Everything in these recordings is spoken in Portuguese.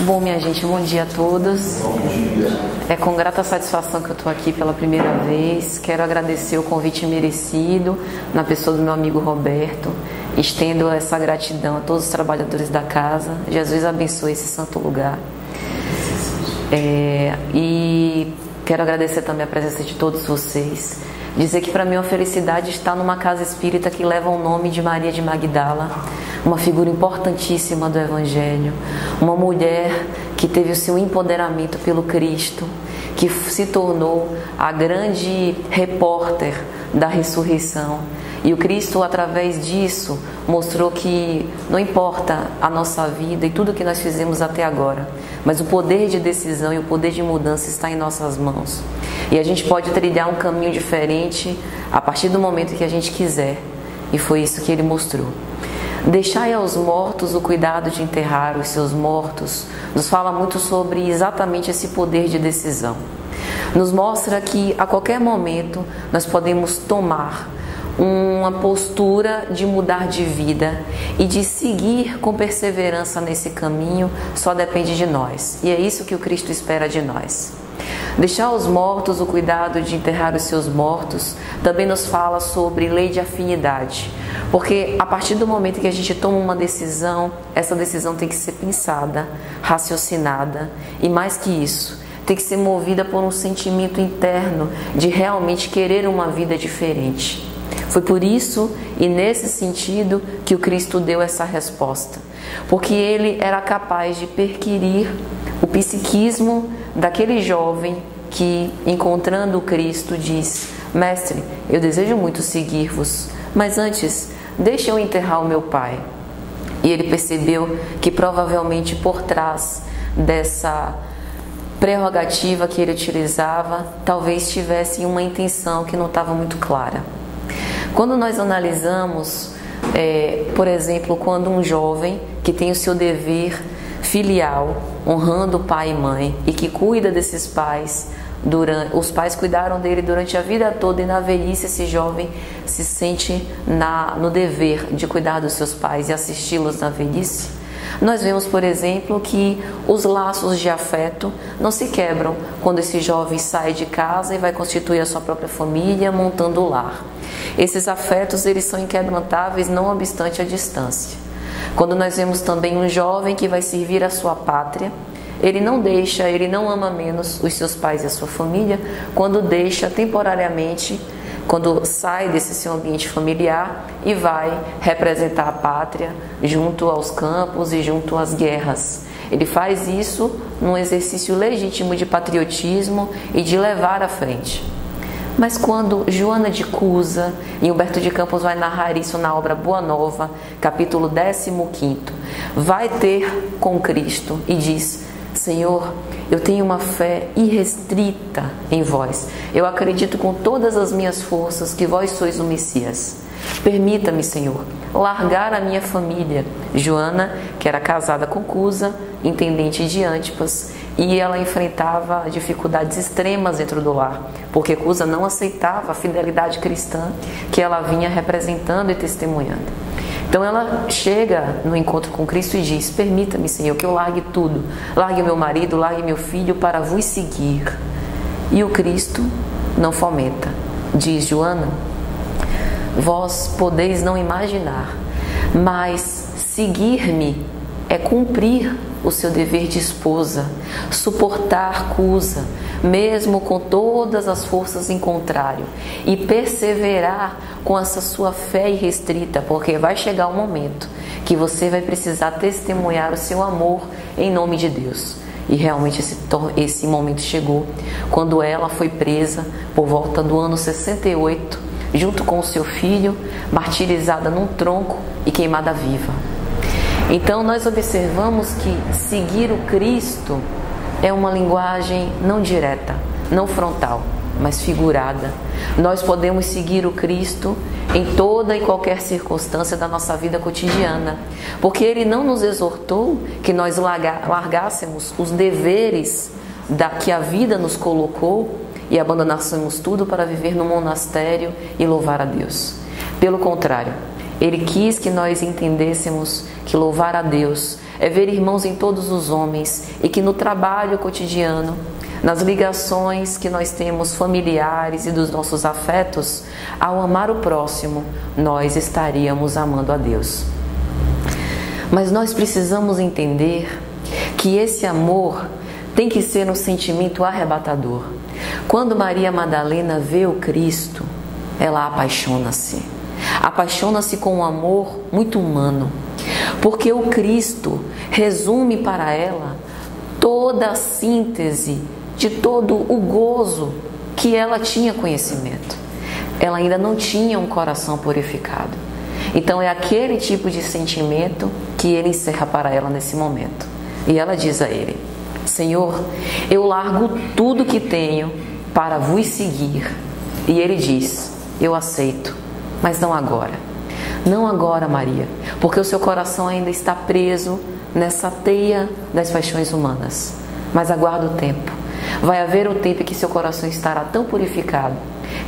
Bom, minha gente, bom dia a todos. É com grata satisfação que eu estou aqui pela primeira vez. Quero agradecer o convite merecido na pessoa do meu amigo Roberto. Estendo essa gratidão a todos os trabalhadores da casa. Jesus abençoe esse santo lugar. E quero agradecer também a presença de todos vocês. Dizer que para mim é uma felicidade estar numa casa espírita que leva o nome de Maria de Magdala, uma figura importantíssima do Evangelho, uma mulher que teve o seu empoderamento pelo Cristo, que se tornou a grande repórter da ressurreição. E o Cristo, através disso, mostrou que não importa a nossa vida e tudo que nós fizemos até agora, mas o poder de decisão e o poder de mudança está em nossas mãos. E a gente pode trilhar um caminho diferente a partir do momento que a gente quiser. E foi isso que ele mostrou. Deixai aos mortos o cuidado de enterrar os seus mortos nos fala muito sobre exatamente esse poder de decisão. Nos mostra que a qualquer momento nós podemos tomar uma postura de mudar de vida e de seguir com perseverança nesse caminho. Só depende de nós. E é isso que o Cristo espera de nós. Deixar aos mortos o cuidado de enterrar os seus mortos também nos fala sobre lei de afinidade, porque a partir do momento que a gente toma uma decisão, essa decisão tem que ser pensada, raciocinada e, mais que isso, tem que ser movida por um sentimento interno de realmente querer uma vida diferente. Foi por isso e nesse sentido que o Cristo deu essa resposta, porque ele era capaz de perquirir o psiquismo daquele jovem que, encontrando o Cristo, diz: Mestre, eu desejo muito seguir-vos, mas antes, deixe eu enterrar o meu pai. E ele percebeu que provavelmente por trás dessa prerrogativa que ele utilizava, talvez tivesse uma intenção que não estava muito clara. Quando nós analisamos, por exemplo, quando um jovem que tem o seu dever filial, honrando pai e mãe, e que cuida desses pais, os pais cuidaram dele durante a vida toda, e na velhice esse jovem se sente no dever de cuidar dos seus pais e assisti-los na velhice. Nós vemos, por exemplo, que os laços de afeto não se quebram quando esse jovem sai de casa e vai constituir a sua própria família, montando o lar. Esses afetos, eles são inquebrantáveis, não obstante a distância. Quando nós vemos também um jovem que vai servir a sua pátria, ele não ama menos os seus pais e a sua família quando deixa temporariamente, quando sai desse seu ambiente familiar e vai representar a pátria junto aos campos e junto às guerras. Ele faz isso num exercício legítimo de patriotismo e de levar à frente. Mas quando Joana de Cusa, e Humberto de Campos vai narrar isso na obra Boa Nova, capítulo 15, vai ter com Cristo e diz: Senhor, eu tenho uma fé irrestrita em vós. Eu acredito com todas as minhas forças que vós sois o Messias. Permita-me, Senhor, largar a minha família. Joana, que era casada com Cusa, intendente de Antipas, e ela enfrentava dificuldades extremas dentro do lar, porque Cusa não aceitava a fidelidade cristã que ela vinha representando e testemunhando. Então ela chega no encontro com Cristo e diz: permita-me, Senhor, que eu largue tudo, largue meu marido, largue meu filho para vos seguir. E o Cristo não fomenta. Diz Joana: vós podeis não imaginar, mas seguir-me é cumprir o seu dever de esposa, suportar Cusa, mesmo com todas as forças em contrário, e perseverar com essa sua fé irrestrita, porque vai chegar um momento que você vai precisar testemunhar o seu amor em nome de Deus. E realmente esse momento chegou, quando ela foi presa por volta do ano 68, junto com o seu filho, martirizada num tronco e queimada viva. Então nós observamos que seguir o Cristo é uma linguagem não direta, não frontal, mas figurada. Nós podemos seguir o Cristo em toda e qualquer circunstância da nossa vida cotidiana, porque Ele não nos exortou que nós largássemos os deveres que a vida nos colocou e abandonássemos tudo para viver no monastério e louvar a Deus. Pelo contrário, Ele quis que nós entendêssemos que louvar a Deus é ver irmãos em todos os homens e que no trabalho cotidiano, nas ligações que nós temos familiares e dos nossos afetos, ao amar o próximo, nós estaríamos amando a Deus. Mas nós precisamos entender que esse amor tem que ser um sentimento arrebatador. Quando Maria Madalena vê o Cristo, ela apaixona-se. Apaixona-se com um amor muito humano, porque o Cristo resume para ela toda a síntese de todo o gozo que ela tinha conhecimento. Ela ainda não tinha um coração purificado. Então é aquele tipo de sentimento que ele encerra para ela nesse momento. E ela diz a ele: Senhor, eu largo tudo que tenho para vos seguir. E ele diz: eu aceito, mas não agora. Não agora, Maria, porque o seu coração ainda está preso nessa teia das paixões humanas. Mas aguarda o tempo. Vai haver o tempo em que seu coração estará tão purificado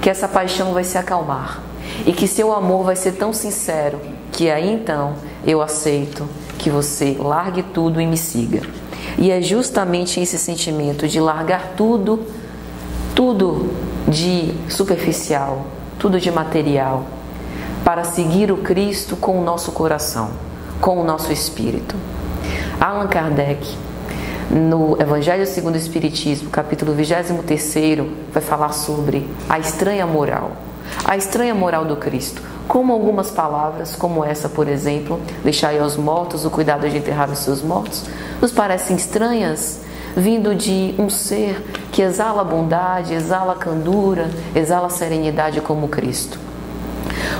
que essa paixão vai se acalmar e que seu amor vai ser tão sincero que aí então eu aceito que você largue tudo e me siga. E é justamente esse sentimento de largar tudo de superficial, tudo de material, para seguir o Cristo com o nosso coração, com o nosso espírito. Allan Kardec, no Evangelho segundo o Espiritismo, capítulo 23º, vai falar sobre a estranha moral do Cristo. Como algumas palavras, como essa, por exemplo, deixai aos mortos o cuidado de enterrar os seus mortos, nos parecem estranhas, vindo de um ser que exala bondade, exala candura, exala serenidade como Cristo.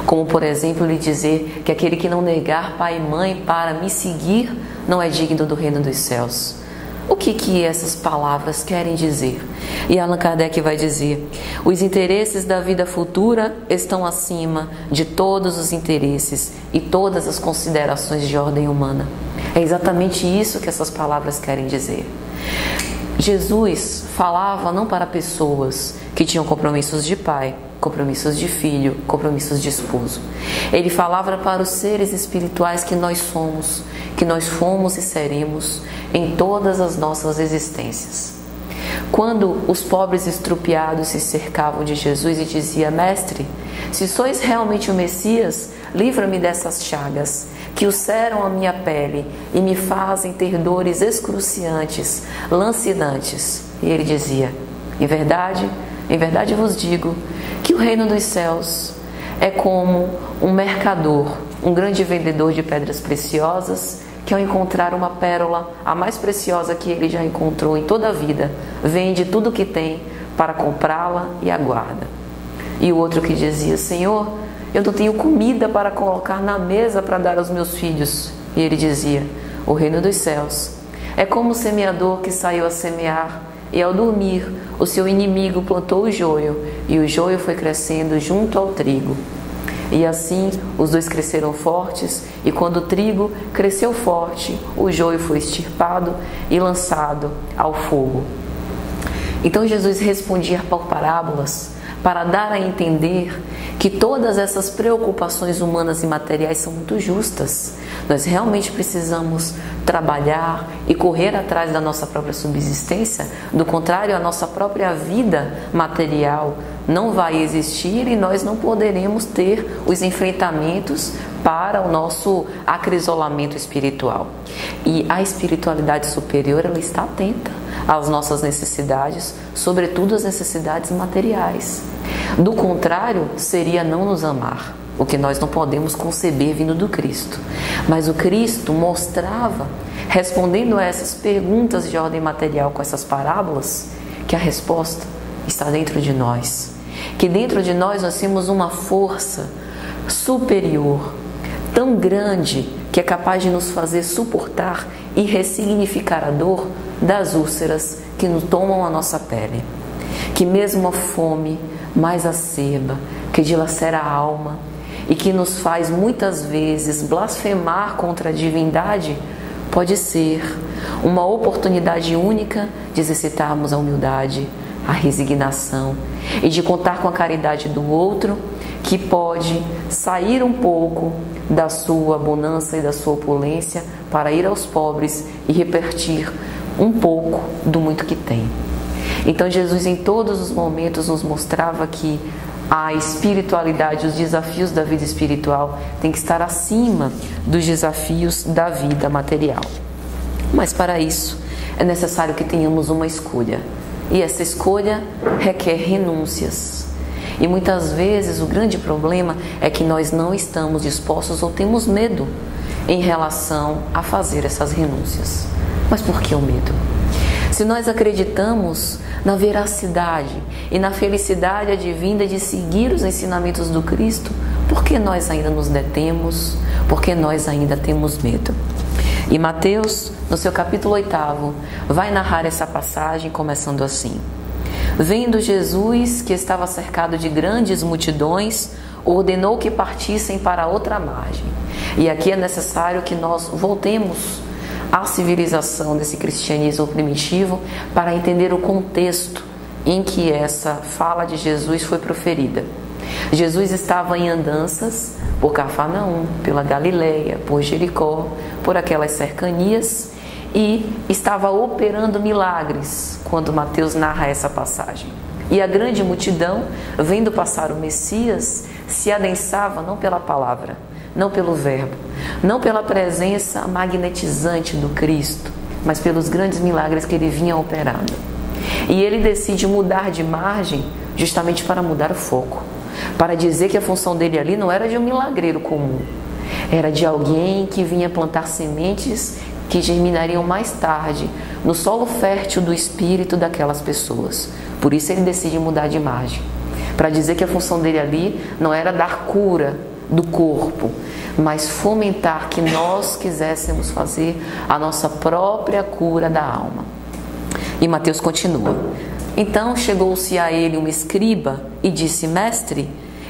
Como, por exemplo, lhe dizer que aquele que não negar pai e mãe para me seguir não é digno do reino dos céus. O que essas palavras querem dizer? E Allan Kardec vai dizer: os interesses da vida futura estão acima de todos os interesses e todas as considerações de ordem humana. É exatamente isso que essas palavras querem dizer. Jesus falava não para pessoas que tinham compromissos de pai, compromissos de filho, compromissos de esposo. Ele falava para os seres espirituais que nós fomos e seremos em todas as nossas existências. Quando os pobres estrupiados se cercavam de Jesus e diziam: Mestre, se sois realmente o Messias, livra-me dessas chagas que ulceram a minha pele e me fazem ter dores excruciantes, lancinantes. E ele dizia: em verdade vos digo que o reino dos céus é como um mercador, um grande vendedor de pedras preciosas, que ao encontrar uma pérola, a mais preciosa que ele já encontrou em toda a vida, vende tudo o que tem para comprá-la e aguarda. E o outro que dizia: Senhor, eu não tenho comida para colocar na mesa para dar aos meus filhos. E ele dizia: o reino dos céus é como o semeador que saiu a semear, e ao dormir o seu inimigo plantou o joio, e o joio foi crescendo junto ao trigo. E assim os dois cresceram fortes, e quando o trigo cresceu forte, o joio foi extirpado e lançado ao fogo. Então Jesus respondia por parábolas para dar a entender que todas essas preocupações humanas e materiais são muito justas. Nós realmente precisamos trabalhar e correr atrás da nossa própria subsistência. Do contrário, a nossa própria vida material não vai existir e nós não poderemos ter os enfrentamentos para o nosso acrisolamento espiritual. E a espiritualidade superior, ela está atenta às nossas necessidades, sobretudo as necessidades materiais. Do contrário, seria não nos amar, o que nós não podemos conceber vindo do Cristo. Mas o Cristo mostrava, respondendo a essas perguntas de ordem material com essas parábolas, que a resposta está dentro de nós. Que dentro de nós temos uma força superior, tão grande, que é capaz de nos fazer suportar e ressignificar a dor das úlceras que nos tomam a nossa pele. Que mesmo a fome mais acerba, que dilacera a alma e que nos faz muitas vezes blasfemar contra a divindade, pode ser uma oportunidade única de exercitarmos a humildade, a resignação e de contar com a caridade do outro, que pode sair um pouco da sua bonança e da sua opulência para ir aos pobres e repartir um pouco do muito que tem. Então Jesus em todos os momentos nos mostrava que a espiritualidade, os desafios da vida espiritual tem que estar acima dos desafios da vida material. Mas para isso é necessário que tenhamos uma escolha. E essa escolha requer renúncias. E muitas vezes o grande problema é que nós não estamos dispostos ou temos medo em relação a fazer essas renúncias. Mas por que o medo? Se nós acreditamos na veracidade e na felicidade advinda de seguir os ensinamentos do Cristo, por que nós ainda nos detemos? Por que nós ainda temos medo? E Mateus, no seu capítulo 8, vai narrar essa passagem começando assim: Vendo Jesus que estava cercado de grandes multidões, ordenou que partissem para outra margem. E aqui é necessário que nós voltemos à civilização desse cristianismo primitivo para entender o contexto em que essa fala de Jesus foi proferida. Jesus estava em andanças por Cafarnaum, pela Galileia, por Jericó, por aquelas cercanias, e estava operando milagres quando Mateus narra essa passagem. E a grande multidão, vendo passar o Messias, se adensava não pela palavra, não pelo verbo, não pela presença magnetizante do Cristo, mas pelos grandes milagres que ele vinha operando. E ele decide mudar de margem justamente para mudar o foco, para dizer que a função dele ali não era de um milagreiro comum, era de alguém que vinha plantar sementes que germinariam mais tarde no solo fértil do espírito daquelas pessoas. Por isso ele decide mudar de margem, para dizer que a função dele ali não era dar cura do corpo, mas fomentar que nós quiséssemos fazer a nossa própria cura da alma. E Mateus continua: Então chegou-se a ele um escriba e disse: Mestre,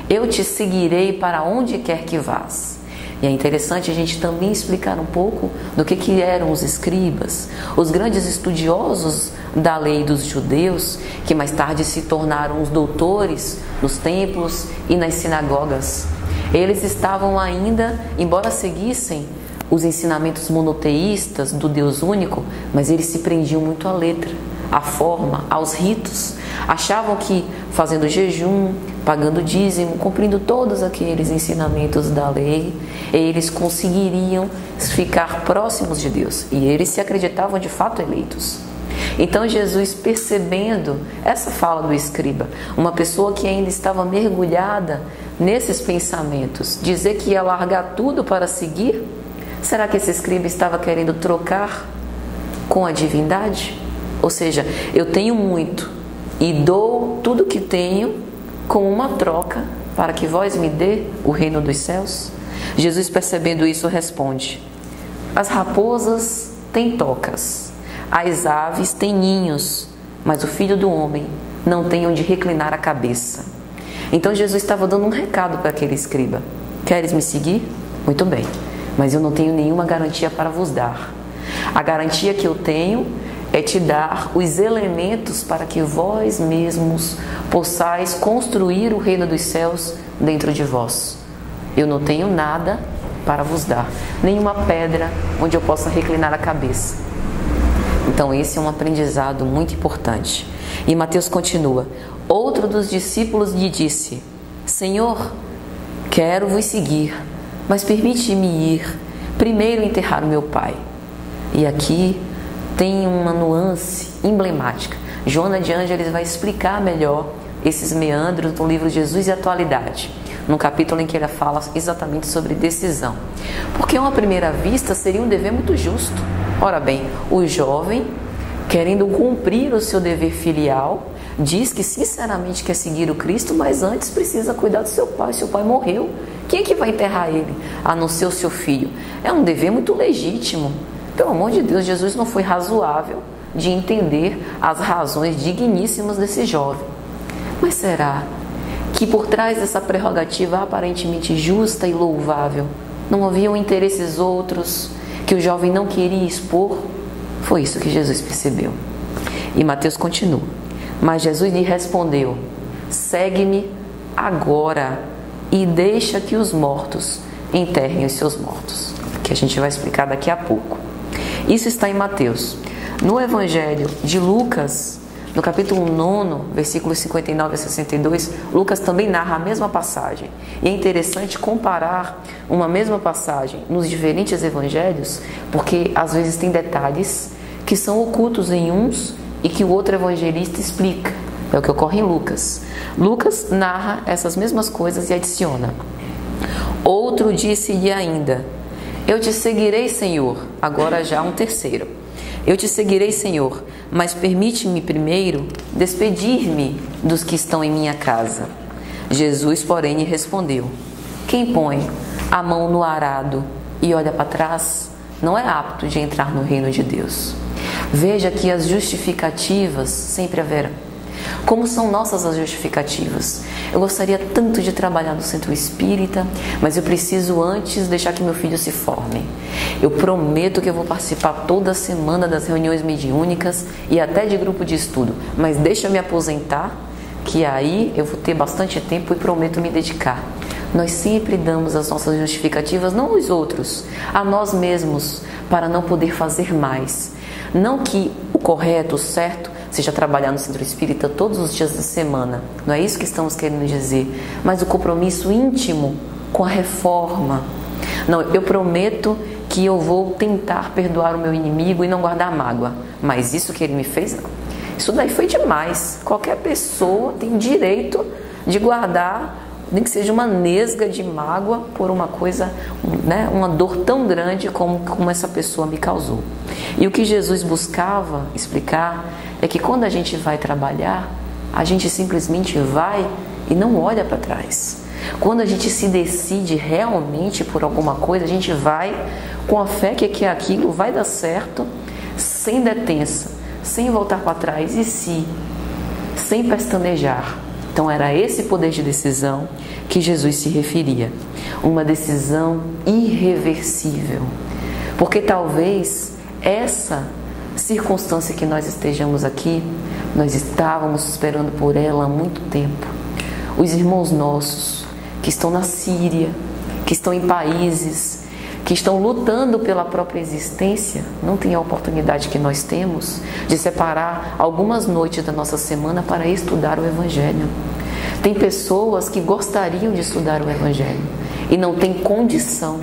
eu te seguirei para onde quer que vás. E é interessante a gente também explicar um pouco do que eram os escribas, os grandes estudiosos da lei dos judeus, que mais tarde se tornaram os doutores nos templos e nas sinagogas. Eles estavam ainda, embora seguissem os ensinamentos monoteístas do Deus único, mas eles se prendiam muito à letra, à forma, aos ritos. Achavam que fazendo jejum, pagando dízimo, cumprindo todos aqueles ensinamentos da lei, eles conseguiriam ficar próximos de Deus. E eles se acreditavam de fato eleitos. Então Jesus, percebendo essa fala do escriba, uma pessoa que ainda estava mergulhada nesses pensamentos, dizer que ia largar tudo para seguir, será que esse escriba estava querendo trocar com a divindade? Ou seja, eu tenho muito e dou tudo que tenho como uma troca para que vós me dê o reino dos céus? Jesus, percebendo isso, responde: As raposas têm tocas, as aves têm ninhos, mas o Filho do Homem não tem onde reclinar a cabeça. Então Jesus estava dando um recado para aquele escriba: Queres me seguir? Muito bem, mas eu não tenho nenhuma garantia para vos dar. A garantia que eu tenho é te dar os elementos para que vós mesmos possais construir o reino dos céus dentro de vós. Eu não tenho nada para vos dar, nenhuma pedra onde eu possa reclinar a cabeça. Então esse é um aprendizado muito importante. E Mateus continua: Outro dos discípulos lhe disse: Senhor, quero vos seguir, mas permite-me ir primeiro enterrar o meu pai. E aqui tem uma nuance emblemática. Joana de Ângeles vai explicar melhor esses meandros no livro Jesus e Atualidade, no capítulo em que ele fala exatamente sobre decisão. Porque, a uma primeira vista, seria um dever muito justo. Ora bem, o jovem, querendo cumprir o seu dever filial, diz que sinceramente quer seguir o Cristo, mas antes precisa cuidar do seu pai. Seu pai morreu. Quem é que vai enterrar ele, a não ser o seu filho? É um dever muito legítimo. Pelo amor de Deus, Jesus não foi razoável de entender as razões digníssimas desse jovem. Mas será que por trás dessa prerrogativa aparentemente justa e louvável não haviam interesses outros que o jovem não queria expor? Foi isso que Jesus percebeu. E Mateus continua: Mas Jesus lhe respondeu: Segue-me agora e deixa que os mortos enterrem os seus mortos, que a gente vai explicar daqui a pouco. Isso está em Mateus. No Evangelho de Lucas, no capítulo 9, versículos 59 a 62, Lucas também narra a mesma passagem. E é interessante comparar uma mesma passagem nos diferentes evangelhos, porque às vezes tem detalhes que são ocultos em uns e que o outro evangelista explica. É o que ocorre em Lucas. Lucas narra essas mesmas coisas e adiciona: outro disse-lhe ainda: eu te seguirei, Senhor. Agora já um terceiro: eu te seguirei, Senhor, mas permite-me primeiro despedir-me dos que estão em minha casa. Jesus, porém, lhe respondeu: quem põe a mão no arado e olha para trás não é apto de entrar no reino de Deus. Veja que as justificativas sempre haverão. Como são nossas as justificativas? Eu gostaria tanto de trabalhar no centro espírita, mas eu preciso antes deixar que meu filho se forme. Eu prometo que eu vou participar toda semana das reuniões mediúnicas e até de grupo de estudo, mas deixa eu me aposentar, que aí eu vou ter bastante tempo e prometo me dedicar. Nós sempre damos as nossas justificativas, não aos outros, a nós mesmos, para não poder fazer mais. Não que o correto, o certo, seja trabalhar no centro espírita todos os dias da semana. Não é isso que estamos querendo dizer. Mas o compromisso íntimo com a reforma. Não, eu prometo que eu vou tentar perdoar o meu inimigo e não guardar mágoa. Mas isso que ele me fez, não. Isso daí foi demais. Qualquer pessoa tem direito de guardar, nem que seja uma nesga de mágoa por uma coisa, né, uma dor tão grande como essa pessoa me causou. E o que Jesus buscava explicar é que quando a gente vai trabalhar, a gente simplesmente vai e não olha para trás. Quando a gente se decide realmente por alguma coisa, a gente vai com a fé que aquilo vai dar certo, sem detença, sem voltar para trás e sem pestanejar. Então era esse poder de decisão que Jesus se referia. Uma decisão irreversível. Porque talvez essa circunstância que nós estejamos aqui, nós estávamos esperando por ela há muito tempo. Os irmãos nossos que estão na Síria, que estão em países, que estão lutando pela própria existência, não têm a oportunidade que nós temos de separar algumas noites da nossa semana para estudar o Evangelho. Tem pessoas que gostariam de estudar o Evangelho e não têm condição.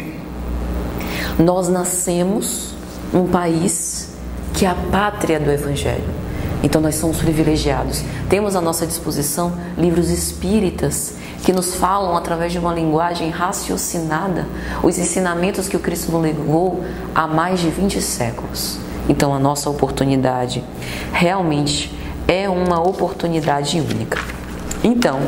Nós nascemos num país que é a pátria do Evangelho. Então nós somos privilegiados. Temos à nossa disposição livros espíritas que nos falam através de uma linguagem raciocinada os ensinamentos que o Cristo nos legou há mais de 20 séculos. Então a nossa oportunidade realmente é uma oportunidade única. Então,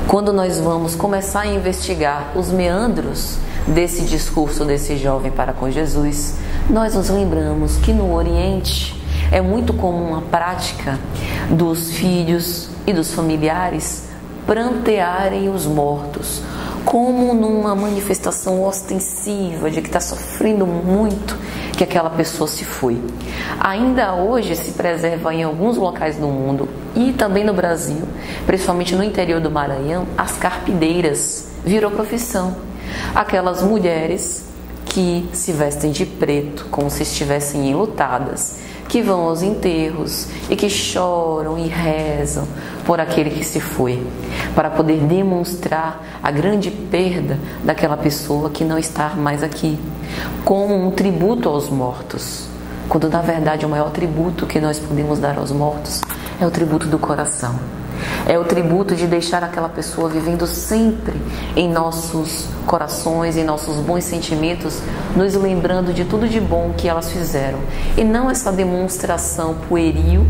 quando nós vamos começar a investigar os meandros desse discurso desse jovem para com Jesus, nós nos lembramos que no Oriente é muito comum a prática dos filhos e dos familiares prantearem os mortos, como numa manifestação ostensiva de que está sofrendo muito que aquela pessoa se foi. Ainda hoje se preserva em alguns locais do mundo e também no Brasil, principalmente no interior do Maranhão, as carpideiras. Virou profissão. Aquelas mulheres que se vestem de preto, como se estivessem enlutadas, que vão aos enterros e que choram e rezam por aquele que se foi, para poder demonstrar a grande perda daquela pessoa que não está mais aqui, como um tributo aos mortos, quando na verdade o maior tributo que nós podemos dar aos mortos é o tributo do coração. É o tributo de deixar aquela pessoa vivendo sempre em nossos corações, em nossos bons sentimentos, nos lembrando de tudo de bom que elas fizeram. E não essa demonstração pueril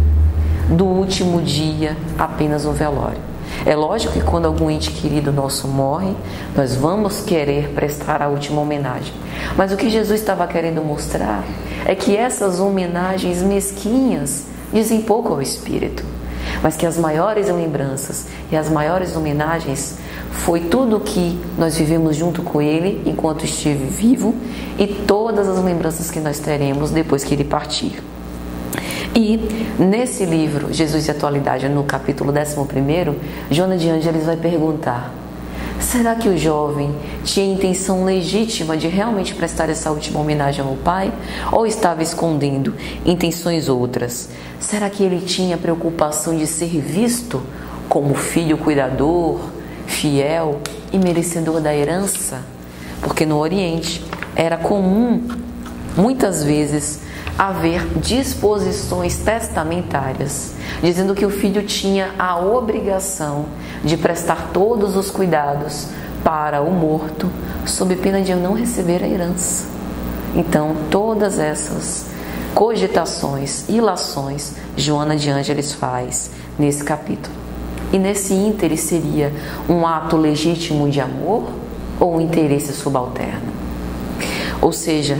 do último dia, apenas um velório. É lógico que quando algum ente querido nosso morre, nós vamos querer prestar a última homenagem. Mas o que Jesus estava querendo mostrar é que essas homenagens mesquinhas dizem pouco ao espírito. Mas que as maiores lembranças e as maiores homenagens foi tudo o que nós vivemos junto com ele enquanto esteve vivo e todas as lembranças que nós teremos depois que ele partir. E nesse livro, Jesus e a Atualidade, no capítulo 11, Joana de Ângeles vai perguntar: Será que o jovem tinha intenção legítima de realmente prestar essa última homenagem ao pai? Ou estava escondendo intenções outras? Será que ele tinha preocupação de ser visto como filho cuidador, fiel e merecedor da herança? Porque no Oriente era comum, muitas vezes, haver disposições testamentárias, dizendo que o filho tinha a obrigação de prestar todos os cuidados para o morto, sob pena de não receber a herança. Então, todas essas cogitações, ilações, Joana de Ângeles faz nesse capítulo. E nesse íntere seria um ato legítimo de amor ou um interesse subalterno? Ou seja,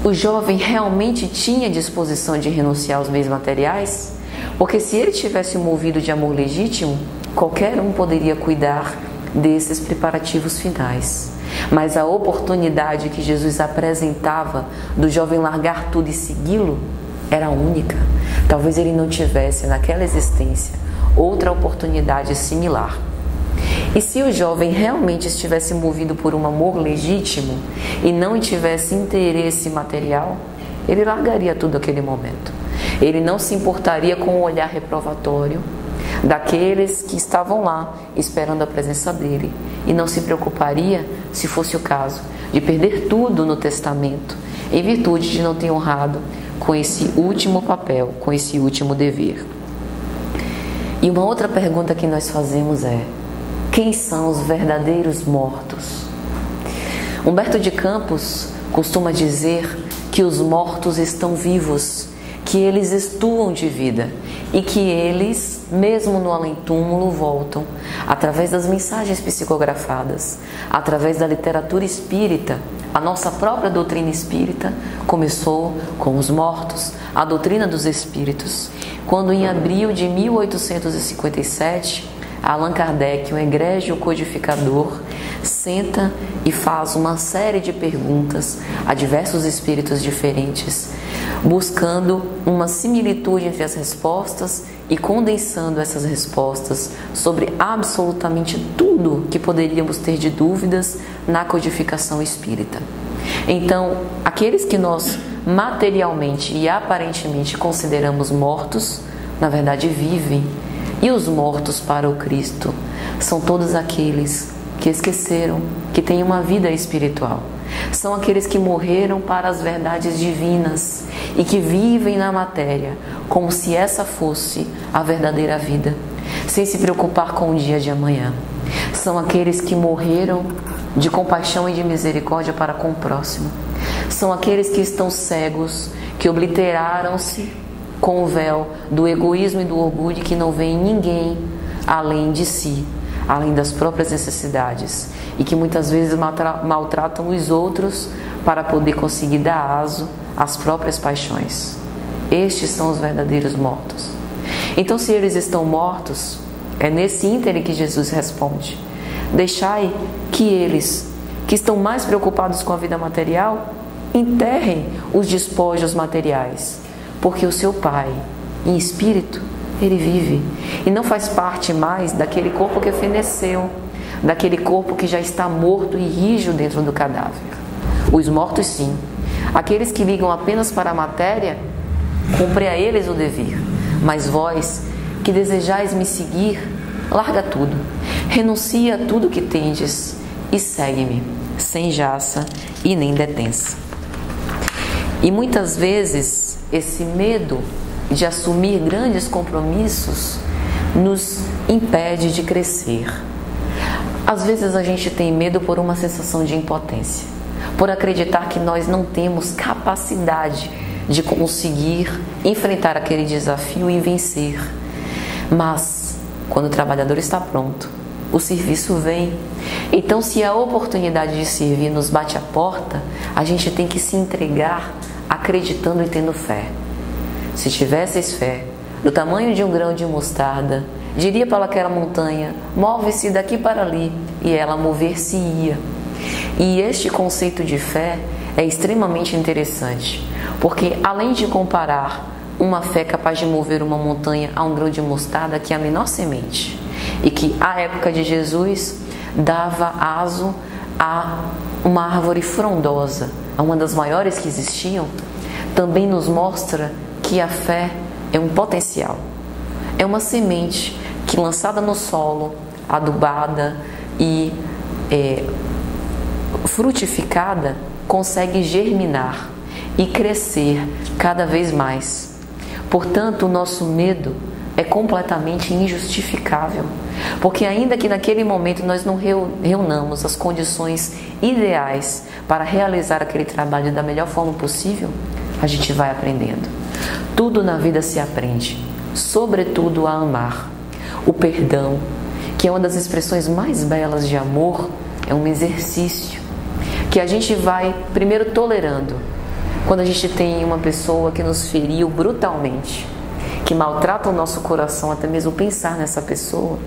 o jovem realmente tinha disposição de renunciar aos bens materiais? Porque se ele tivesse movido de amor legítimo, qualquer um poderia cuidar desses preparativos finais. Mas a oportunidade que Jesus apresentava do jovem largar tudo e segui-lo era única. Talvez ele não tivesse naquela existência outra oportunidade similar. E se o jovem realmente estivesse movido por um amor legítimo e não tivesse interesse material, ele largaria tudo naquele momento. Ele não se importaria com o olhar reprovatório daqueles que estavam lá esperando a presença dele e não se preocuparia, se fosse o caso, de perder tudo no testamento em virtude de não ter honrado com esse último papel, com esse último dever. E uma outra pergunta que nós fazemos é: quem são os verdadeiros mortos? Humberto de Campos costuma dizer que os mortos estão vivos, que eles estuam de vida e que eles, mesmo no além-túmulo, voltam através das mensagens psicografadas, através da literatura espírita. A nossa própria doutrina espírita começou com os mortos, a doutrina dos espíritos, quando em abril de 1857, Allan Kardec, um egrégio codificador, senta e faz uma série de perguntas a diversos espíritos diferentes, buscando uma similitude entre as respostas e condensando essas respostas sobre absolutamente tudo que poderíamos ter de dúvidas na codificação espírita. Então, aqueles que nós materialmente e aparentemente consideramos mortos, na verdade vivem. E os mortos para o Cristo são todos aqueles que esqueceram que têm uma vida espiritual. São aqueles que morreram para as verdades divinas e que vivem na matéria como se essa fosse a verdadeira vida, sem se preocupar com o dia de amanhã. São aqueles que morreram de compaixão e de misericórdia para com o próximo. São aqueles que estão cegos, que obliteraram-se com o véu do egoísmo e do orgulho, que não vê em ninguém além de si, além das próprias necessidades, e que muitas vezes maltratam os outros para poder conseguir dar aso às próprias paixões. Estes são os verdadeiros mortos. Então, se eles estão mortos, é nesse íntere que Jesus responde: deixai que eles, que estão mais preocupados com a vida material, enterrem os despojos materiais, porque o seu Pai, em espírito, ele vive e não faz parte mais daquele corpo que feneceu, daquele corpo que já está morto e rijo dentro do cadáver. Os mortos, sim. Aqueles que ligam apenas para a matéria, cumpre a eles o dever. Mas vós, que desejais me seguir, larga tudo, renuncia a tudo que tendes e segue-me, sem jaça e nem detença. E muitas vezes esse medo de assumir grandes compromissos nos impede de crescer. Às vezes a gente tem medo por uma sensação de impotência, por acreditar que nós não temos capacidade de conseguir enfrentar aquele desafio e vencer. Mas quando o trabalhador está pronto, o serviço vem. Então, se a oportunidade de servir nos bate à porta, a gente tem que se entregar acreditando e tendo fé. Se tivesseis fé do tamanho de um grão de mostarda, diria para aquela montanha: move-se daqui para ali, e ela mover-se-ia. E este conceito de fé é extremamente interessante, porque além de comparar uma fé capaz de mover uma montanha a um grão de mostarda, que é a menor semente, e que à época de Jesus dava aso a uma árvore frondosa, a uma das maiores que existiam, também nos mostra que a fé é um potencial. É uma semente que, lançada no solo, adubada e frutificada, consegue germinar e crescer cada vez mais. Portanto, o nosso medo é completamente injustificável, porque ainda que naquele momento nós não reunamos as condições ideais para realizar aquele trabalho da melhor forma possível, a gente vai aprendendo. Tudo na vida se aprende, sobretudo a amar. O perdão, que é uma das expressões mais belas de amor, é um exercício que a gente vai primeiro tolerando. Quando a gente tem uma pessoa que nos feriu brutalmente, que maltrata o nosso coração, até mesmo pensar nessa pessoa,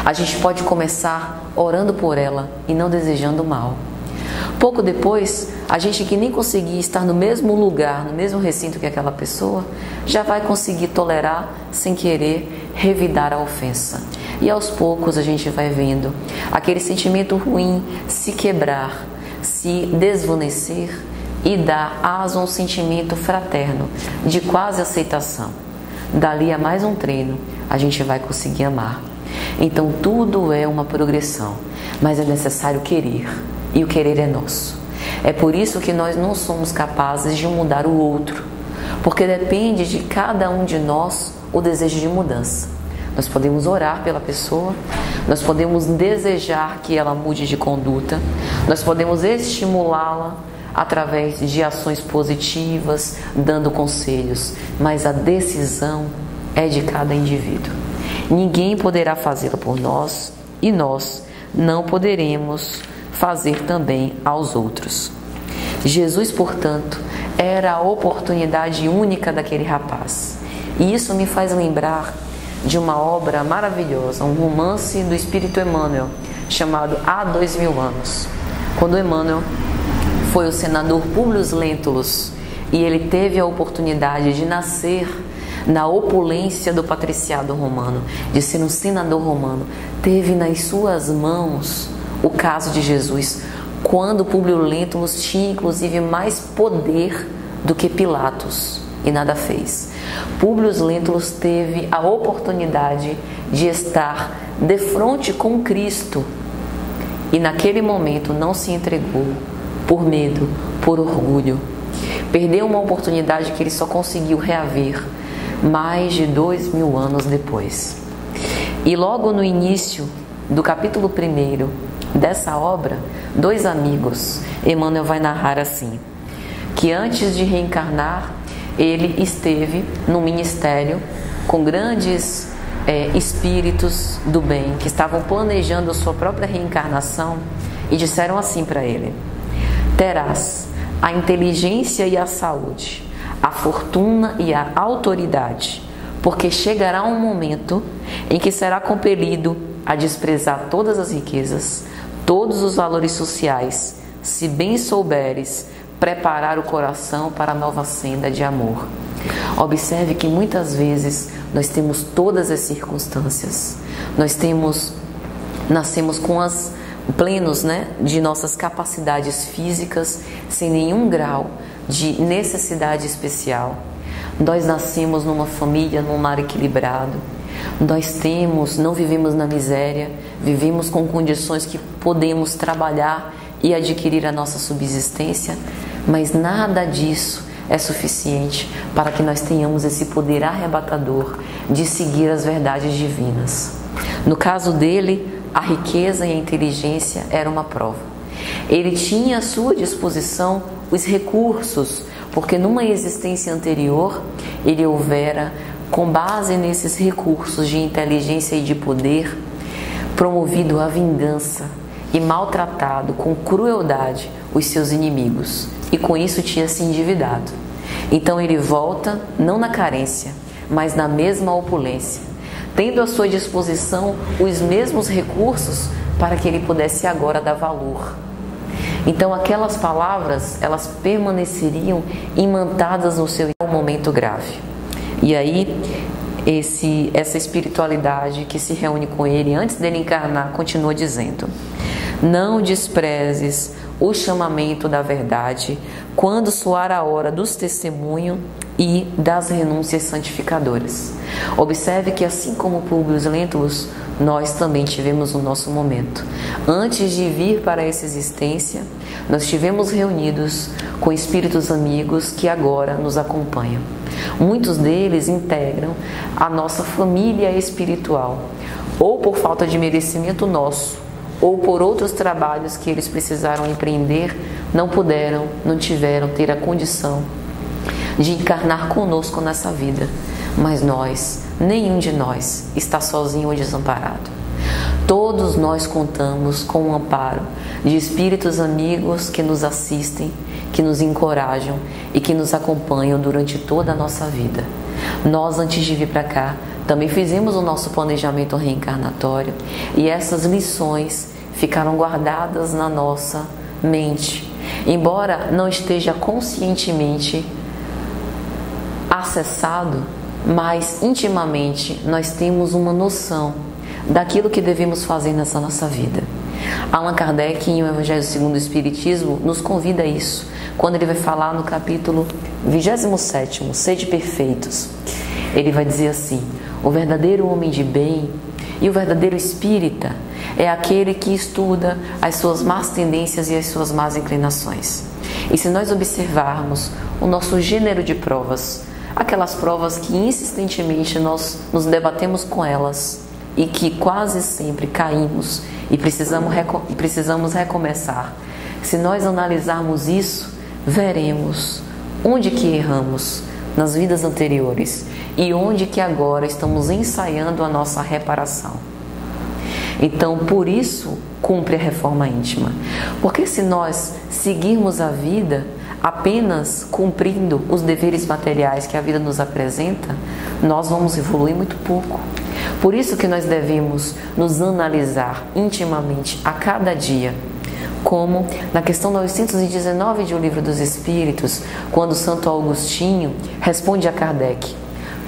a gente pode começar orando por ela e não desejando mal. Pouco depois, a gente que nem conseguia estar no mesmo lugar, no mesmo recinto que aquela pessoa, já vai conseguir tolerar sem querer revidar a ofensa. E aos poucos a gente vai vendo aquele sentimento ruim se quebrar, se desvanecer e dar aso a um sentimento fraterno de quase aceitação. Dali a mais um treino, a gente vai conseguir amar. Então tudo é uma progressão, mas é necessário querer, e o querer é nosso. É por isso que nós não somos capazes de mudar o outro, porque depende de cada um de nós o desejo de mudança. Nós podemos orar pela pessoa, nós podemos desejar que ela mude de conduta, nós podemos estimulá-la através de ações positivas, dando conselhos, mas a decisão é de cada indivíduo. Ninguém poderá fazê-la por nós e nós não poderemos fazer também aos outros. Jesus, portanto, era a oportunidade única daquele rapaz. E isso me faz lembrar de uma obra maravilhosa, um romance do Espírito Emmanuel, chamado Há 2000 Anos. Quando Emmanuel foi o senador Públio Lentulus e ele teve a oportunidade de nascer na opulência do patriciado romano, de ser um senador romano, teve nas suas mãos o caso de Jesus, quando Públio Lentulus tinha inclusive mais poder do que Pilatos e nada fez. Públio Lentulus teve a oportunidade de estar de frente com Cristo e naquele momento não se entregou por medo, por orgulho. Perdeu uma oportunidade que ele só conseguiu reaver mais de 2000 anos depois. E logo no início do capítulo 1 dessa obra, dois amigos, Emmanuel vai narrar assim, que antes de reencarnar, ele esteve no ministério com grandes espíritos do bem, que estavam planejando a sua própria reencarnação e disseram assim para ele: terás a inteligência e a saúde, a fortuna e a autoridade, porque chegará um momento em que será compelido a desprezar todas as riquezas, todos os valores sociais, se bem souberes preparar o coração para a nova senda de amor. Observe que muitas vezes nós temos todas as circunstâncias, nascemos com as plenos, de nossas capacidades físicas, sem nenhum grau de necessidade especial. Nós nascemos numa família, num lar equilibrado. Não vivemos na miséria, vivemos com condições que podemos trabalhar e adquirir a nossa subsistência, mas nada disso é suficiente para que nós tenhamos esse poder arrebatador de seguir as verdades divinas. No caso dele, a riqueza e a inteligência era uma prova. Ele tinha à sua disposição os recursos, porque numa existência anterior ele houvera, com base nesses recursos de inteligência e de poder, promovido a vingança e maltratado com crueldade os seus inimigos, e com isso tinha se endividado. Então ele volta, não na carência, mas na mesma opulência, tendo à sua disposição os mesmos recursos para que ele pudesse agora dar valor. Então aquelas palavras, elas permaneceriam imantadas no seu momento grave. E aí essa espiritualidade que se reúne com ele antes dele encarnar, continua dizendo: não desprezes o chamamento da verdade quando soar a hora dos testemunhos e das renúncias santificadoras. Observe que, assim como Públio Lentulus, nós também tivemos o nosso momento. Antes de vir para essa existência, nós estivemos reunidos com espíritos amigos que agora nos acompanham. Muitos deles integram a nossa família espiritual, ou por falta de merecimento nosso, ou por outros trabalhos que eles precisaram empreender, não puderam, não tiveram ter a condição de encarnar conosco nessa vida. Mas nós, nenhum de nós está sozinho ou desamparado. Todos nós contamos com o amparo de espíritos amigos que nos assistem, que nos encorajam e que nos acompanham durante toda a nossa vida. Nós, antes de vir para cá, também fizemos o nosso planejamento reencarnatório e essas lições ficaram guardadas na nossa mente. Embora não esteja conscientemente acessado, mas intimamente nós temos uma noção daquilo que devemos fazer nessa nossa vida. Allan Kardec, em O Evangelho segundo o Espiritismo, nos convida a isso, quando ele vai falar no capítulo 27º, Sede Perfeitos. Ele vai dizer assim: o verdadeiro homem de bem e o verdadeiro espírita é aquele que estuda as suas más tendências e as suas más inclinações. E se nós observarmos o nosso gênero de provas, aquelas provas que insistentemente nós nos debatemos com elas e que quase sempre caímos e precisamos recomeçar, se nós analisarmos isso, veremos onde que erramos nas vidas anteriores e onde que agora estamos ensaiando a nossa reparação. Então, por isso, cumpre a reforma íntima. Porque se nós seguirmos a vida apenas cumprindo os deveres materiais que a vida nos apresenta, nós vamos evoluir muito pouco. Por isso que nós devemos nos analisar intimamente a cada dia, como na questão 919 de O Livro dos Espíritos, quando Santo Agostinho responde a Kardec: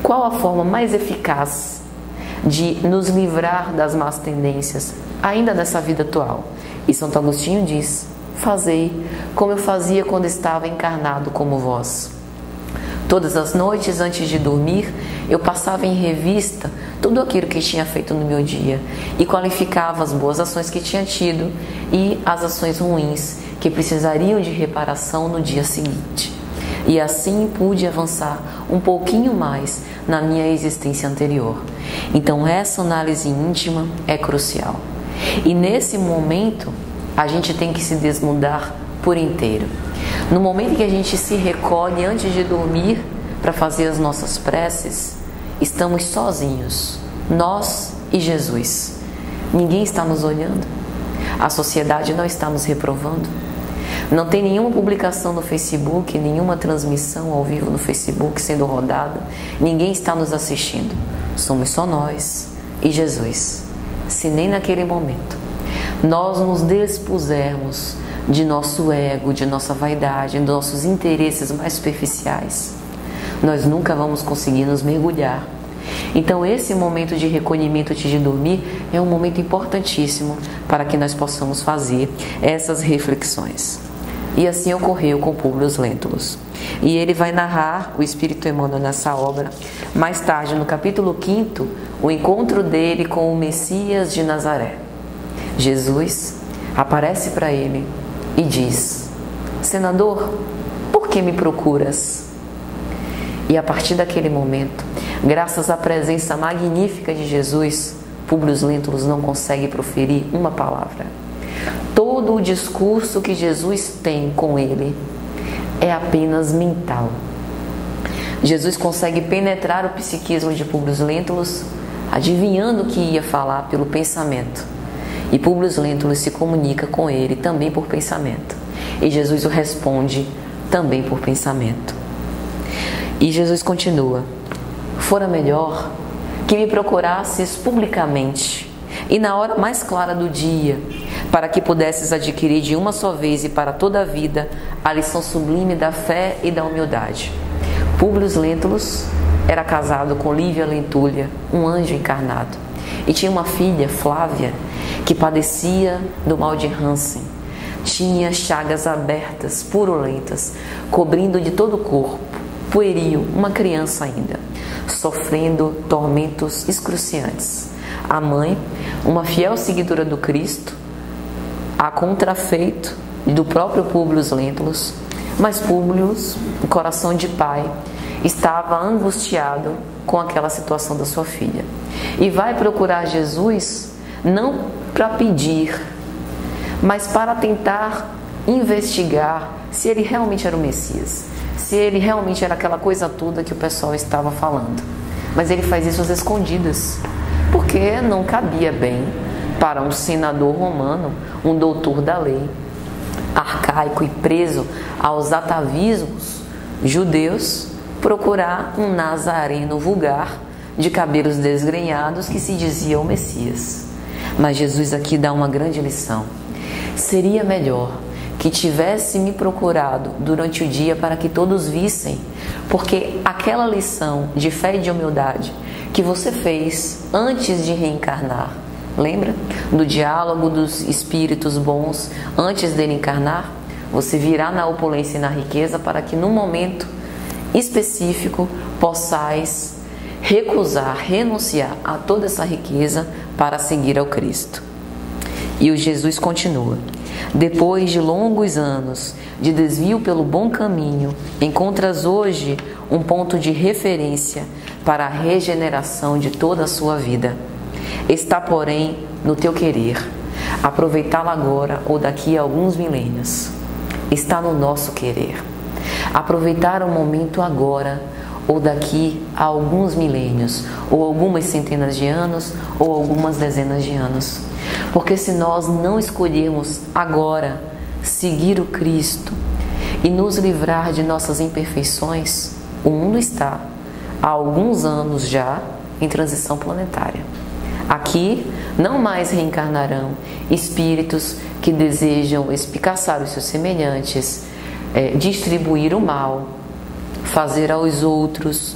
qual a forma mais eficaz de nos livrar das más tendências, ainda nessa vida atual? E Santo Agostinho diz: fazei como eu fazia quando estava encarnado como vós. Todas as noites, antes de dormir, eu passava em revista tudo aquilo que tinha feito no meu dia e qualificava as boas ações que tinha tido e as ações ruins que precisariam de reparação no dia seguinte. E assim pude avançar um pouquinho mais na minha existência anterior. Então essa análise íntima é crucial. E nesse momento a gente tem que se desnudar por inteiro. No momento que a gente se recolhe antes de dormir para fazer as nossas preces, estamos sozinhos, nós e Jesus. Ninguém está nos olhando, a sociedade não está nos reprovando, não tem nenhuma publicação no Facebook, nenhuma transmissão ao vivo no Facebook sendo rodada, ninguém está nos assistindo, somos só nós e Jesus. Se nem naquele momento nós nos despusermos de nosso ego, de nossa vaidade, de nossos interesses mais superficiais, nós nunca vamos conseguir nos mergulhar. Então esse momento de recolhimento antes de dormir é um momento importantíssimo para que nós possamos fazer essas reflexões. E assim ocorreu com Públio Lentulus. E ele vai narrar, o Espírito Emmanuel nessa obra, mais tarde no capítulo 5º, o encontro dele com o Messias de Nazaré. Jesus aparece para ele e diz: senador, por que me procuras? E a partir daquele momento, graças à presença magnífica de Jesus, Públio Lentulus não consegue proferir uma palavra. Todo o discurso que Jesus tem com ele é apenas mental. Jesus consegue penetrar o psiquismo de Públio Lentulus, adivinhando o que ia falar pelo pensamento. E Públio Lentulus se comunica com ele também por pensamento. E Jesus o responde também por pensamento. E Jesus continua: fora melhor que me procurasses publicamente e na hora mais clara do dia, para que pudesses adquirir de uma só vez e para toda a vida a lição sublime da fé e da humildade. Públio Lentulus era casado com Lívia Lentulha, um anjo encarnado, e tinha uma filha, Flávia, que padecia do mal de Hansen. Tinha chagas abertas, purulentas, cobrindo de todo o corpo, pueril, uma criança ainda, sofrendo tormentos excruciantes. A mãe, uma fiel seguidora do Cristo, a contrafeito do próprio Públio Lentulus, mas Públio, o coração de pai, estava angustiado com aquela situação da sua filha. E vai procurar Jesus não para pedir, mas para tentar investigar se ele realmente era o Messias, se ele realmente era aquela coisa toda que o pessoal estava falando. Mas ele faz isso às escondidas, porque não cabia bem para um senador romano, um doutor da lei, arcaico e preso aos atavismos judeus, procurar um nazareno vulgar de cabelos desgrenhados que se dizia o Messias. Mas Jesus aqui dá uma grande lição. Seria melhor que tivesse me procurado durante o dia para que todos vissem, porque aquela lição de fé e de humildade que você fez antes de reencarnar, lembra? Do diálogo dos espíritos bons antes dele encarnar, você virá na opulência e na riqueza para que no momento específico possais recusar, renunciar a toda essa riqueza para seguir ao Cristo. E o Jesus continua: depois de longos anos de desvio pelo bom caminho, encontras hoje um ponto de referência para a regeneração de toda a sua vida. Está, porém, no teu querer aproveitá-la agora ou daqui a alguns milênios. Está no nosso querer aproveitar o momento agora ou daqui a alguns milênios, ou algumas centenas de anos, ou algumas dezenas de anos. Porque se nós não escolhermos agora seguir o Cristo e nos livrar de nossas imperfeições, o mundo está há alguns anos já em transição planetária. Aqui não mais reencarnarão espíritos que desejam espicaçar os seus semelhantes, distribuir o mal, fazer aos outros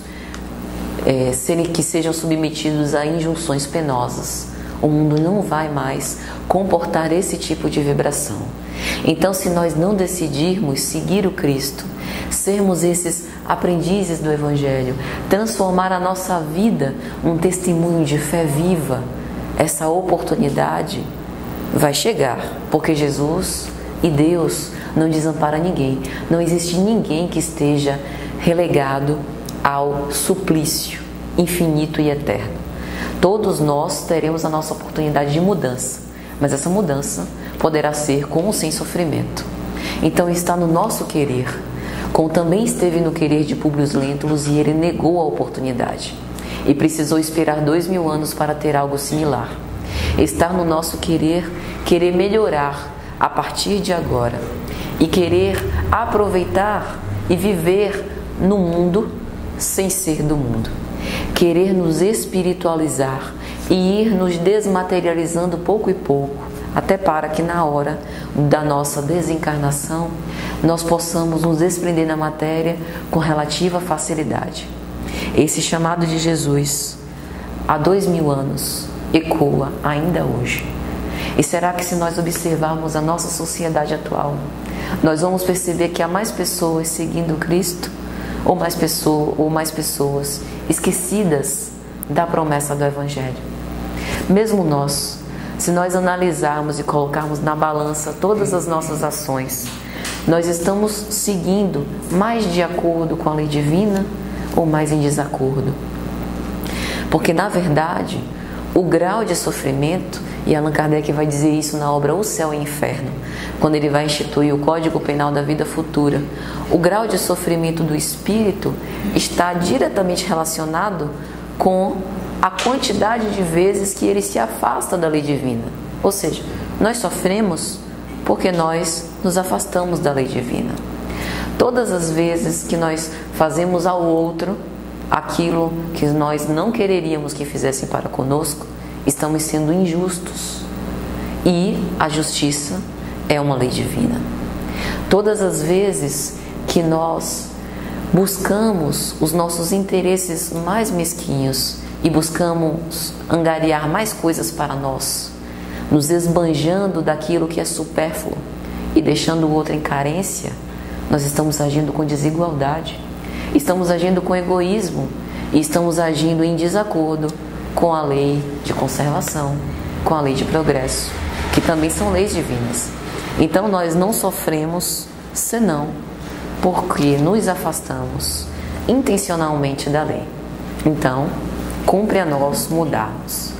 que sejam submetidos a injunções penosas. O mundo não vai mais comportar esse tipo de vibração. Então, se nós não decidirmos seguir o Cristo, sermos esses aprendizes do Evangelho, transformar a nossa vida num testemunho de fé viva, essa oportunidade vai chegar, porque Jesus e Deus não desampara ninguém. Não existe ninguém que esteja relegado ao suplício infinito e eterno. Todos nós teremos a nossa oportunidade de mudança, mas essa mudança poderá ser com ou sem sofrimento. Então está no nosso querer, como também esteve no querer de Públio Lentulus, e ele negou a oportunidade e precisou esperar 2000 anos para ter algo similar. Está no nosso querer melhorar a partir de agora e querer aproveitar e viver no mundo sem ser do mundo. Querer nos espiritualizar e ir nos desmaterializando pouco e pouco, até para que na hora da nossa desencarnação nós possamos nos desprender da matéria com relativa facilidade. Esse chamado de Jesus, há 2000 anos, ecoa ainda hoje. E será que, se nós observarmos a nossa sociedade atual, nós vamos perceber que há mais pessoas seguindo Cristo ou mais pessoas esquecidas da promessa do Evangelho? Mesmo nós, se nós analisarmos e colocarmos na balança todas as nossas ações, nós estamos seguindo mais de acordo com a lei divina ou mais em desacordo? Porque, na verdade, o grau de sofrimento, e Allan Kardec vai dizer isso na obra O Céu e o Inferno, quando ele vai instituir o Código Penal da Vida Futura, o grau de sofrimento do espírito está diretamente relacionado com a quantidade de vezes que ele se afasta da lei divina. Ou seja, nós sofremos porque nós nos afastamos da lei divina. Todas as vezes que nós fazemos ao outro aquilo que nós não quereríamos que fizessem para conosco, estamos sendo injustos. E a justiça é uma lei divina. Todas as vezes que nós buscamos os nossos interesses mais mesquinhos e buscamos angariar mais coisas para nós, nos esbanjando daquilo que é supérfluo e deixando o outro em carência, nós estamos agindo com desigualdade, estamos agindo com egoísmo e estamos agindo em desacordo com a lei de conservação, com a lei de progresso, que também são leis divinas. Então nós não sofremos senão porque nos afastamos intencionalmente da lei. Então, cumpre a nós mudarmos.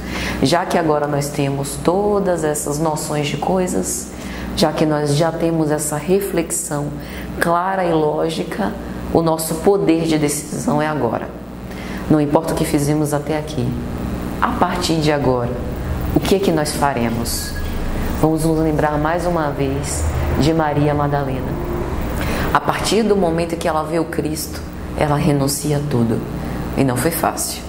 Já que agora nós temos todas essas noções de coisas, já que nós já temos essa reflexão clara e lógica, o nosso poder de decisão é agora. Não importa o que fizemos até aqui. A partir de agora, o que é que nós faremos? Vamos nos lembrar mais uma vez de Maria Madalena. A partir do momento que ela vê o Cristo, ela renuncia a tudo. E não foi fácil.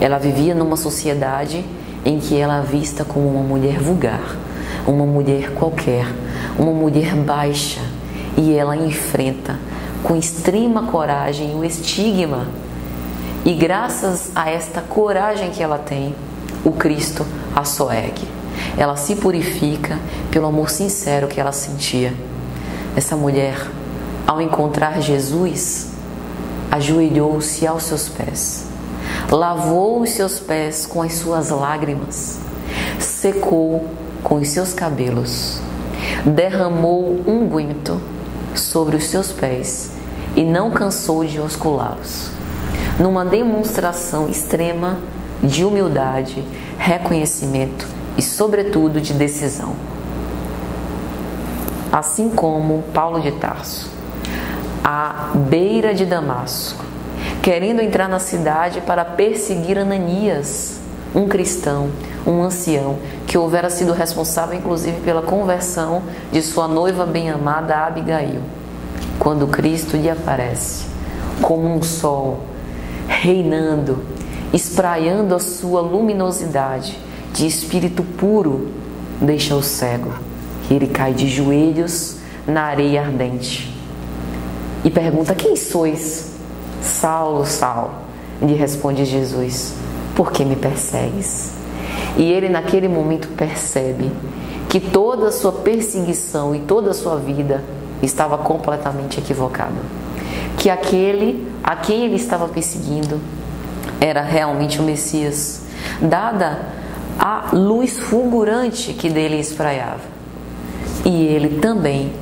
Ela vivia numa sociedade em que ela é vista como uma mulher vulgar, uma mulher qualquer, uma mulher baixa. E ela enfrenta com extrema coragem o estigma. E graças a esta coragem que ela tem, o Cristo a soergue. Ela se purifica pelo amor sincero que ela sentia. Essa mulher, ao encontrar Jesus, ajoelhou-se aos seus pés, lavou os seus pés com as suas lágrimas, secou com os seus cabelos, derramou unguento sobre os seus pés e não cansou de osculá-los, numa demonstração extrema de humildade, reconhecimento e, sobretudo, de decisão. Assim como Paulo de Tarso, à beira de Damasco, querendo entrar na cidade para perseguir Ananias, um cristão, um ancião, que houvera sido responsável inclusive pela conversão de sua noiva bem-amada Abigail, quando Cristo lhe aparece como um sol, reinando, espraiando a sua luminosidade de espírito puro, deixa o cego, e ele cai de joelhos na areia ardente e pergunta: quem sois? Saulo, Saulo, lhe responde Jesus: por que me persegues? E ele naquele momento percebe que toda a sua perseguição e toda a sua vida estava completamente equivocada, que aquele a quem ele estava perseguindo era realmente o Messias, dada a luz fulgurante que dele espraiava. E ele também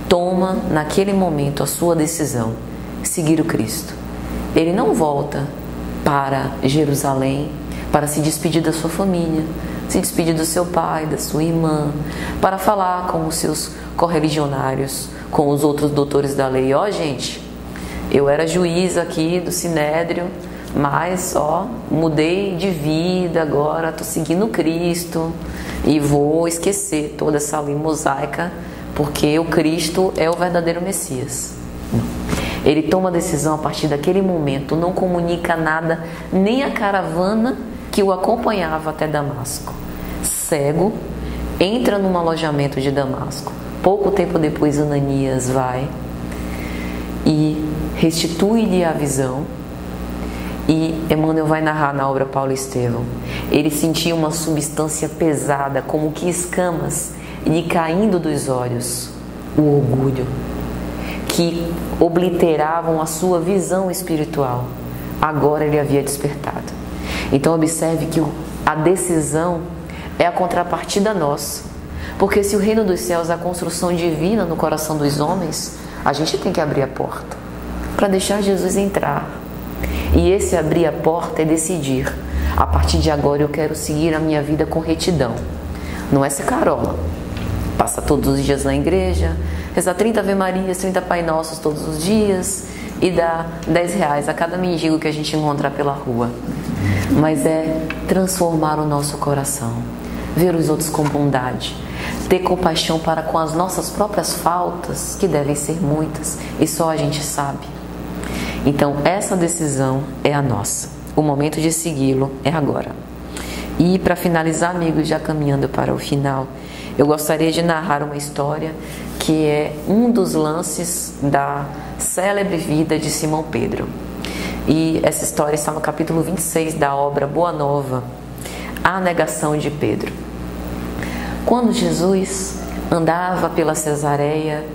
toma naquele momento a sua decisão, seguir o Cristo. Ele não volta para Jerusalém para se despedir da sua família, se despedir do seu pai, da sua irmã, para falar com os seus correligionários, com os outros doutores da lei: ó, gente, eu era juiz aqui do Sinédrio, mas mudei de vida, agora estou seguindo Cristo e vou esquecer toda essa lei mosaica, porque o Cristo é o verdadeiro Messias. Ele toma a decisão a partir daquele momento, não comunica nada, nem a caravana que o acompanhava até Damasco. Cego, entra num alojamento de Damasco. Pouco tempo depois, Ananias vai e restitui-lhe a visão. E Emmanuel vai narrar na obra Paulo Estevão: ele sentia uma substância pesada, como que escamas, lhe caindo dos olhos, o orgulho, que obliteravam a sua visão espiritual. Agora ele havia despertado. Então observe que a decisão é a contrapartida nossa, porque se o reino dos céus é a construção divina no coração dos homens, a gente tem que abrir a porta para deixar Jesus entrar. E esse abrir a porta é decidir: a partir de agora eu quero seguir a minha vida com retidão. Não é ser carola, passa todos os dias na igreja, rezar 30 Ave Marias, 30 Pai Nossos todos os dias e dá R$10 a cada mendigo que a gente encontrar pela rua. Mas é transformar o nosso coração, ver os outros com bondade, ter compaixão para com as nossas próprias faltas, que devem ser muitas e só a gente sabe. Então essa decisão é a nossa. O momento de segui-lo é agora. E para finalizar, amigos, já caminhando para o final, eu gostaria de narrar uma história que é um dos lances da célebre vida de Simão Pedro. E essa história está no capítulo 26 da obra Boa Nova, A Negação de Pedro. Quando Jesus andava pela Cesareia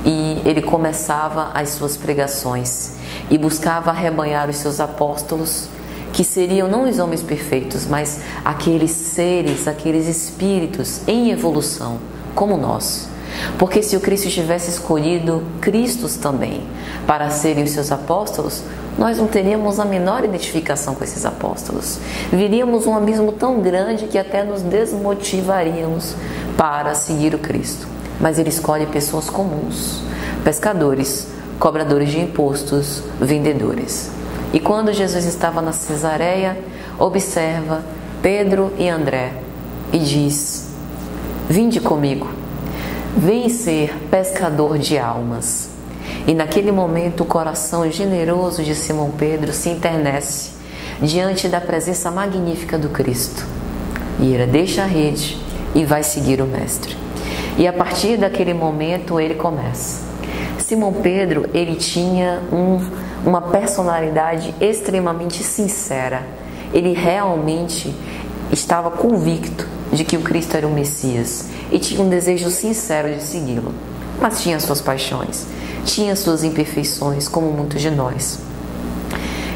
e ele começava as suas pregações e buscava arrebanhar os seus apóstolos, que seriam não os homens perfeitos, mas aqueles seres, aqueles espíritos em evolução, como nós. Porque se o Cristo tivesse escolhido Cristos também para serem os seus apóstolos, nós não teríamos a menor identificação com esses apóstolos. Viríamos um abismo tão grande que até nos desmotivaríamos para seguir o Cristo. Mas ele escolhe pessoas comuns, pescadores, cobradores de impostos, vendedores. E quando Jesus estava na Cesareia, observa Pedro e André e diz: vinde comigo, vem ser pescador de almas. E naquele momento o coração generoso de Simão Pedro se enternece diante da presença magnífica do Cristo. E ele deixa a rede e vai seguir o Mestre. E a partir daquele momento ele começa. Simão Pedro, ele tinha uma personalidade extremamente sincera. Ele realmente estava convicto de que o Cristo era o Messias e tinha um desejo sincero de segui-lo. Mas tinha suas paixões, tinha suas imperfeições, como muitos de nós.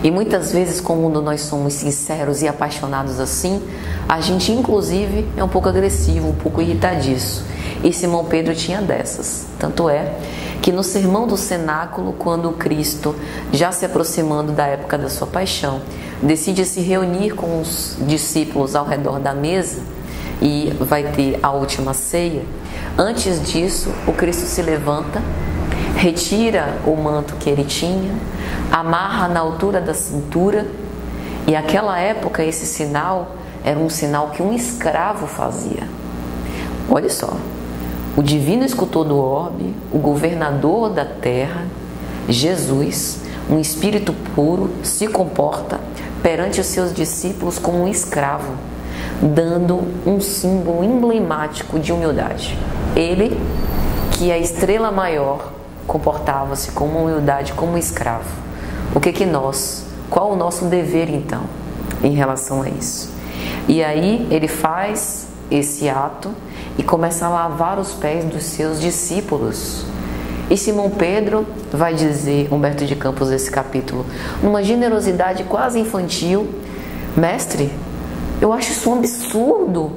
E muitas vezes, quando nós somos sinceros e apaixonados assim, a gente inclusive é um pouco agressivo, um pouco irritadiço. E Simão Pedro tinha dessas. Tanto é que no sermão do cenáculo, quando o Cristo, já se aproximando da época da sua paixão, decide se reunir com os discípulos ao redor da mesa e vai ter a última ceia, antes disso o Cristo se levanta, retira o manto que ele tinha, amarra na altura da cintura, e naquela época esse sinal era um sinal que um escravo fazia. Olha só, o divino escultor do orbe, o governador da terra, Jesus, um espírito puro, se comporta perante os seus discípulos como um escravo, dando um símbolo emblemático de humildade. Ele, que é a estrela maior, comportava-se com uma humildade como um escravo. Qual o nosso dever então em relação a isso? E aí ele faz esse ato e começa a lavar os pés dos seus discípulos. E Simão Pedro vai dizer, Humberto de Campos, nesse capítulo, numa generosidade quase infantil: mestre, eu acho isso um absurdo.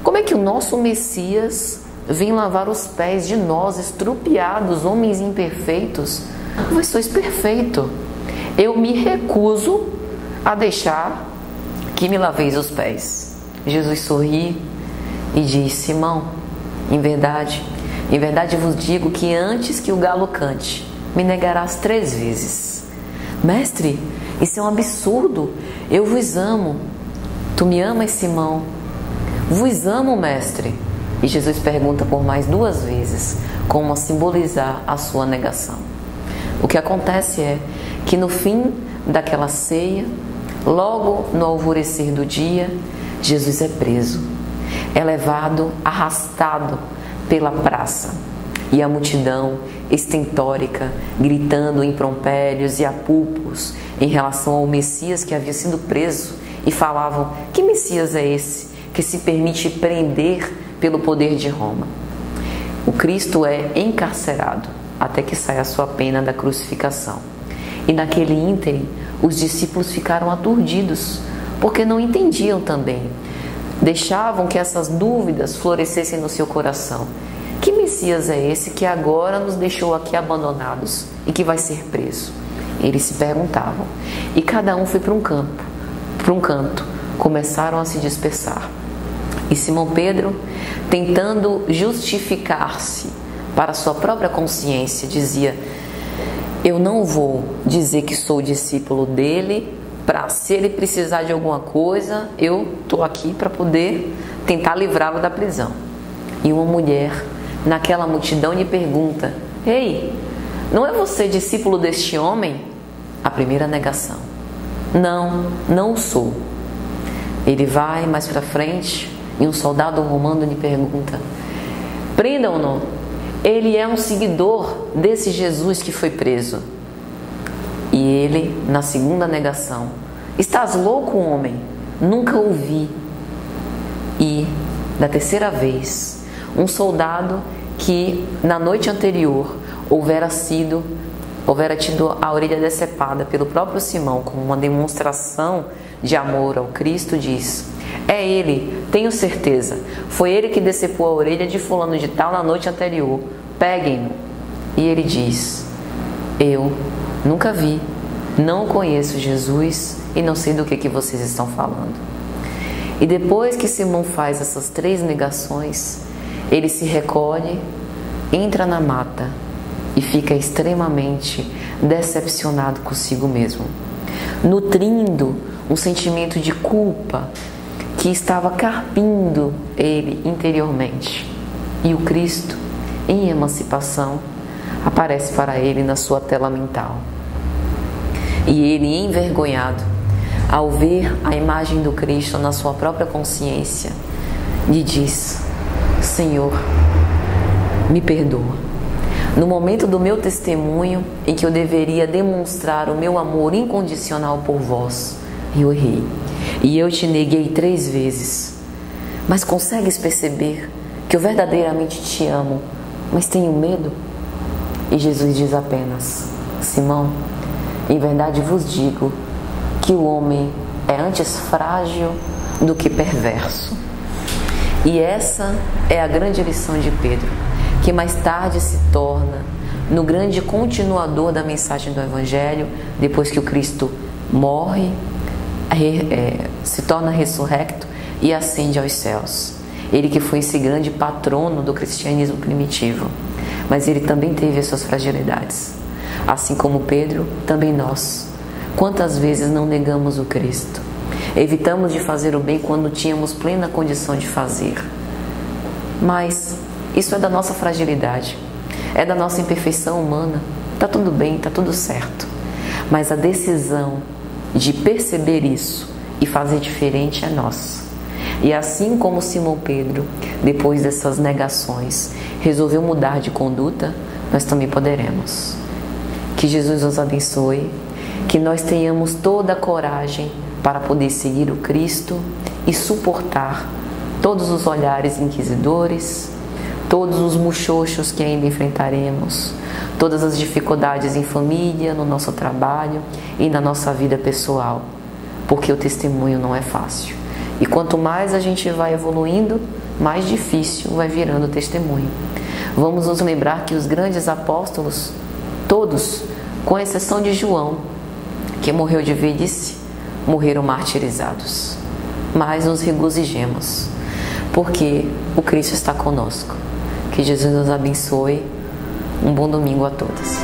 Como é que o nosso Messias vem lavar os pés de nós, estrupiados, homens imperfeitos? Vós sois perfeito. Eu me recuso a deixar que me laveis os pés. Jesus sorri e diz: Simão, em verdade vos digo que antes que o galo cante, me negarás 3 vezes. Mestre, isso é um absurdo. Eu vos amo. Tu me amas, Simão? Vos amo, mestre. E Jesus pergunta por mais 2 vezes, como a simbolizar a sua negação. O que acontece é que no fim daquela ceia, logo no alvorecer do dia, Jesus é preso, é levado, arrastado pela praça, e a multidão estentórica, gritando impropérios e apupos em relação ao Messias que havia sido preso, e falavam: que Messias é esse que se permite prender pelo poder de Roma? O Cristo é encarcerado até que saia a sua pena da crucificação. E naquele ínterim, os discípulos ficaram aturdidos, porque não entendiam também. Deixavam que essas dúvidas florescessem no seu coração. Que Messias é esse que agora nos deixou aqui abandonados e que vai ser preso? Eles se perguntavam. E cada um foi para um canto. Começaram a se dispersar. E Simão Pedro, tentando justificar-se para sua própria consciência, dizia: eu não vou dizer que sou discípulo dele, para se ele precisar de alguma coisa, eu estou aqui para poder tentar livrá-lo da prisão. E uma mulher naquela multidão lhe pergunta: ei, não é você discípulo deste homem? A primeira negação: não, não sou. Ele vai mais para frente e um soldado romano lhe pergunta: prendam-no, ele é um seguidor desse Jesus que foi preso. E ele, na segunda negação: estás louco, homem? Nunca ouvi. E, da terceira vez, um soldado que na noite anterior houvera tido a orelha decepada pelo próprio Simão como uma demonstração de amor ao Cristo, diz: é ele, tenho certeza, foi ele que decepou a orelha de fulano de tal na noite anterior, peguem-no. E ele diz: eu nunca vi, não conheço Jesus e não sei do que vocês estão falando. E depois que Simão faz essas 3 negações, ele se recolhe, entra na mata e fica extremamente decepcionado consigo mesmo, nutrindo um sentimento de culpa que estava carpindo ele interiormente. E o Cristo, em emancipação, aparece para ele na sua tela mental. E ele, envergonhado, ao ver a imagem do Cristo na sua própria consciência, lhe diz: Senhor, me perdoa. No momento do meu testemunho, em que eu deveria demonstrar o meu amor incondicional por vós, eu errei. E eu te neguei 3 vezes. Mas consegues perceber que eu verdadeiramente te amo, mas tenho medo? E Jesus diz apenas: Simão, em verdade vos digo que o homem é antes frágil do que perverso. E essa é a grande lição de Pedro, que mais tarde se torna no grande continuador da mensagem do Evangelho, depois que o Cristo morre, se torna ressurrecto e ascende aos céus. Ele que foi esse grande patrono do cristianismo primitivo, mas ele também teve as suas fragilidades. Assim como Pedro, também nós. Quantas vezes não negamos o Cristo? Evitamos de fazer o bem quando tínhamos plena condição de fazer. Mas isso é da nossa fragilidade, é da nossa imperfeição humana. Tá tudo bem, tá tudo certo. Mas a decisão de perceber isso e fazer diferente é nossa. E assim como Simão Pedro, depois dessas negações, resolveu mudar de conduta, nós também poderemos. Que Jesus nos abençoe, que nós tenhamos toda a coragem para poder seguir o Cristo e suportar todos os olhares inquisidores, todos os muxoxos que ainda enfrentaremos, todas as dificuldades em família, no nosso trabalho e na nossa vida pessoal, porque o testemunho não é fácil. E quanto mais a gente vai evoluindo, mais difícil vai virando o testemunho. Vamos nos lembrar que os grandes apóstolos, todos, com exceção de João, que morreu de velhice, morreram martirizados. Mas nos regozijemos, porque o Cristo está conosco. Que Jesus nos abençoe. Um bom domingo a todos.